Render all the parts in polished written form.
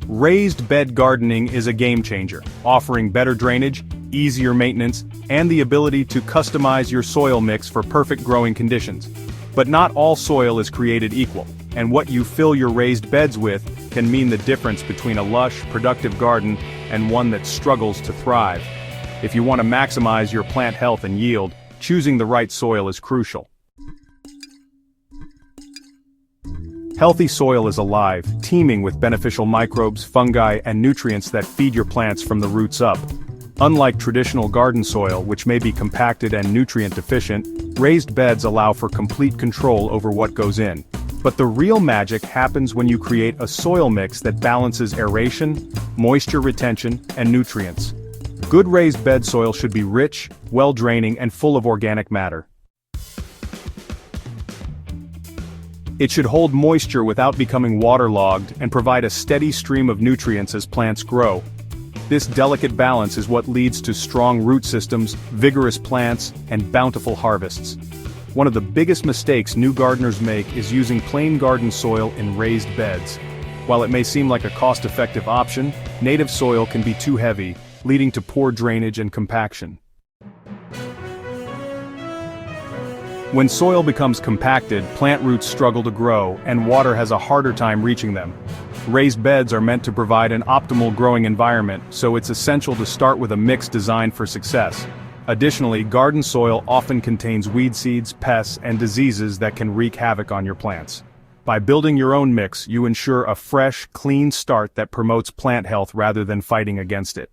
Raised bed gardening is a game changer, offering better drainage, easier maintenance, and the ability to customize your soil mix for perfect growing conditions. But not all soil is created equal, and what you fill your raised beds with can mean the difference between a lush, productive garden and one that struggles to thrive. If you want to maximize your plant health and yield, choosing the right soil is crucial. Healthy soil is alive, teeming with beneficial microbes, fungi, and nutrients that feed your plants from the roots up. Unlike traditional garden soil, which may be compacted and nutrient deficient, raised beds allow for complete control over what goes in. But the real magic happens when you create a soil mix that balances aeration, moisture retention, and nutrients. Good raised bed soil should be rich, well-draining, and full of organic matter. It should hold moisture without becoming waterlogged and provide a steady stream of nutrients as plants grow. This delicate balance is what leads to strong root systems, vigorous plants, and bountiful harvests. One of the biggest mistakes new gardeners make is using plain garden soil in raised beds. While it may seem like a cost-effective option, native soil can be too heavy, leading to poor drainage and compaction. When soil becomes compacted, plant roots struggle to grow, and water has a harder time reaching them. Raised beds are meant to provide an optimal growing environment, so it's essential to start with a mix designed for success. Additionally, garden soil often contains weed seeds, pests, and diseases that can wreak havoc on your plants. By building your own mix, you ensure a fresh, clean start that promotes plant health rather than fighting against it.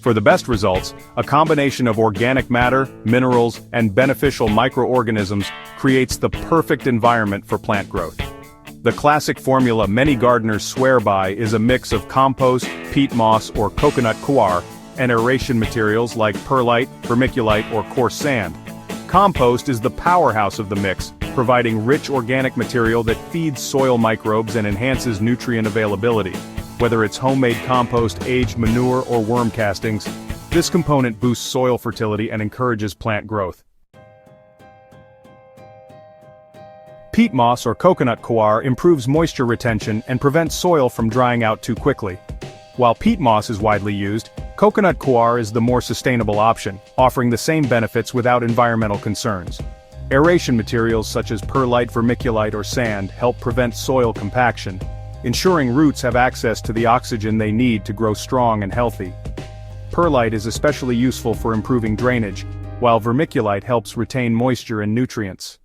For the best results, a combination of organic matter, minerals, and beneficial microorganisms creates the perfect environment for plant growth. The classic formula many gardeners swear by is a mix of compost, peat moss or coconut coir, and aeration materials like perlite, vermiculite, or coarse sand. Compost is the powerhouse of the mix, providing rich organic material that feeds soil microbes and enhances nutrient availability. Whether it's homemade compost, aged manure, or worm castings, this component boosts soil fertility and encourages plant growth. Peat moss or coconut coir improves moisture retention and prevents soil from drying out too quickly. While peat moss is widely used, coconut coir is the more sustainable option, offering the same benefits without environmental concerns. Aeration materials such as perlite, vermiculite, or sand help prevent soil compaction, ensuring roots have access to the oxygen they need to grow strong and healthy. Perlite is especially useful for improving drainage, while vermiculite helps retain moisture and nutrients.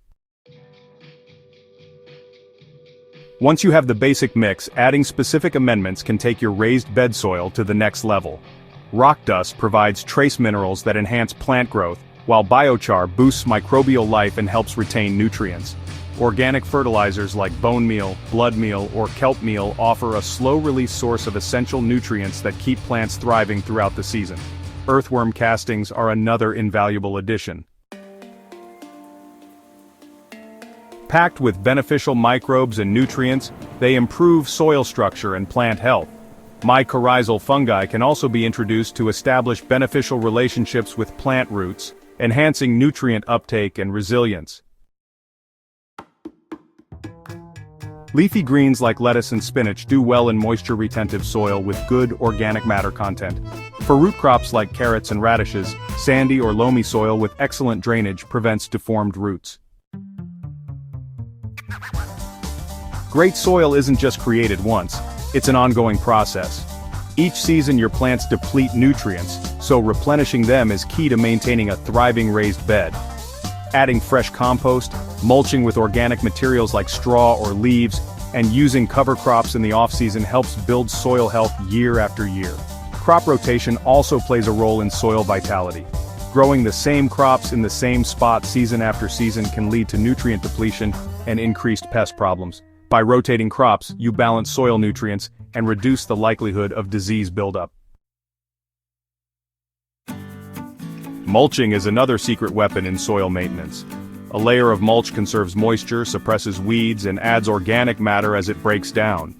Once you have the basic mix, adding specific amendments can take your raised bed soil to the next level. Rock dust provides trace minerals that enhance plant growth, while biochar boosts microbial life and helps retain nutrients. Organic fertilizers like bone meal, blood meal, or kelp meal offer a slow-release source of essential nutrients that keep plants thriving throughout the season. Earthworm castings are another invaluable addition. Packed with beneficial microbes and nutrients, they improve soil structure and plant health. Mycorrhizal fungi can also be introduced to establish beneficial relationships with plant roots, enhancing nutrient uptake and resilience. Leafy greens like lettuce and spinach do well in moisture-retentive soil with good organic matter content. For root crops like carrots and radishes, sandy or loamy soil with excellent drainage prevents deformed roots. Great soil isn't just created once, it's an ongoing process. Each season your plants deplete nutrients, so replenishing them is key to maintaining a thriving raised bed. Adding fresh compost, mulching with organic materials like straw or leaves, and using cover crops in the off-season helps build soil health year after year. Crop rotation also plays a role in soil vitality. Growing the same crops in the same spot season after season can lead to nutrient depletion and increased pest problems. By rotating crops, you balance soil nutrients and reduce the likelihood of disease buildup. Mulching is another secret weapon in soil maintenance. A layer of mulch conserves moisture, suppresses weeds, and adds organic matter as it breaks down.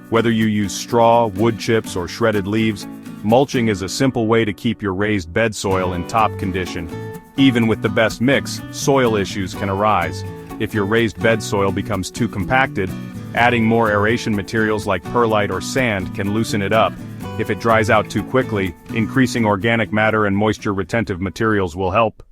Whether you use straw, wood chips, or shredded leaves, mulching is a simple way to keep your raised bed soil in top condition. Even with the best mix, soil issues can arise. If your raised bed soil becomes too compacted, Adding more aeration materials like perlite or sand can loosen it up. If it dries out too quickly, increasing organic matter and moisture-retentive materials will help.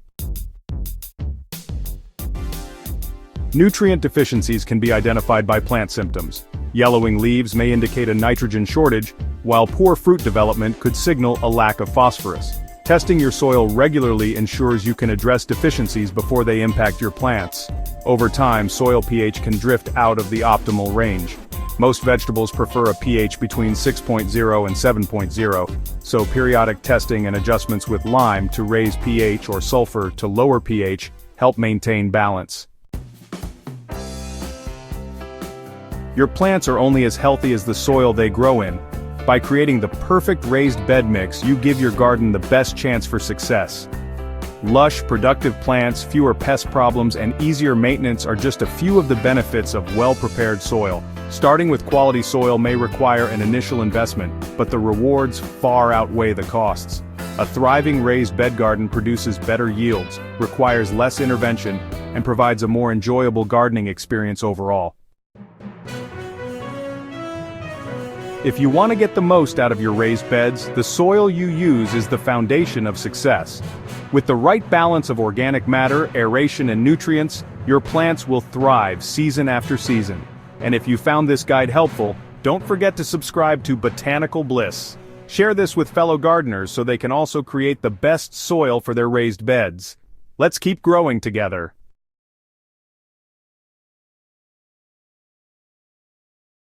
Nutrient deficiencies can be identified by plant symptoms. Yellowing leaves may indicate a nitrogen shortage, while poor fruit development could signal a lack of phosphorus. Testing your soil regularly ensures you can address deficiencies before they impact your plants. Over time, soil pH can drift out of the optimal range. Most vegetables prefer a pH between 6.0 and 7.0, so periodic testing and adjustments with lime to raise pH or sulfur to lower pH help maintain balance. Your plants are only as healthy as the soil they grow in. By creating the perfect raised bed mix, you give your garden the best chance for success. Lush, productive plants, fewer pest problems, and easier maintenance are just a few of the benefits of well-prepared soil. Starting with quality soil may require an initial investment, but the rewards far outweigh the costs. A thriving raised bed garden produces better yields, requires less intervention, and provides a more enjoyable gardening experience overall. If you want to get the most out of your raised beds, the soil you use is the foundation of success. With the right balance of organic matter, aeration, and nutrients, your plants will thrive season after season. And if you found this guide helpful, don't forget to subscribe to Botanical Bliss. Share this with fellow gardeners so they can also create the best soil for their raised beds. Let's keep growing together.